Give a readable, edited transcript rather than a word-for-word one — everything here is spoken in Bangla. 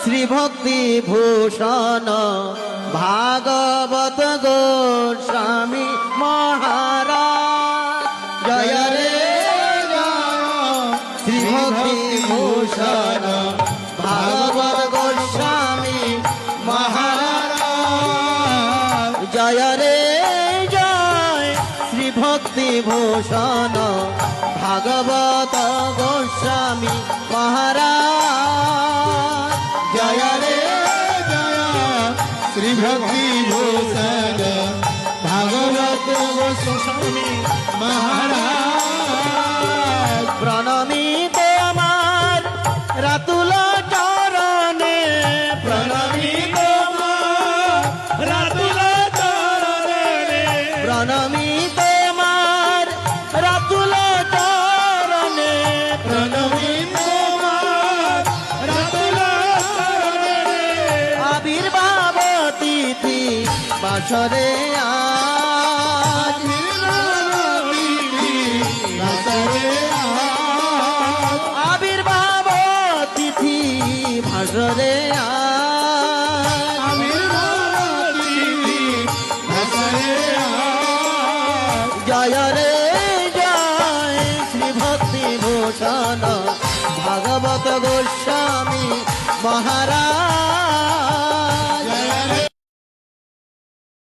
শ্রী ভক্তি ভূষণ ভাগবত গোস্বামী মহারাজ। জয় রে জয় শ্রী ভক্তি ভূষণ ভাগবত গোস্বামী মহারাজ। জয় রে জয় শ্রী ভক্তি ভূষণ ভাগবত গোস্বামী মহারাজ। জয় রে জয় শ্রী ভক্তি ভূষণ ভাগবত গোস্বামী মহারাজ। প্রণামী তোমার রাতুল চরণে, প্রণামী তোমার রাতুল চরণে, প্রণামী তোমার রাতুল চরণে, প্রণামী তোমার রাতুল চরণে। আবির্ভাব তিথি বাসরে আজ, আবির্ভাব তিথি ভাসরে আজ। জয় রে জয় শ্রী ভক্তি ভূষণ ভাগবত গোস্বামী মহারাজ।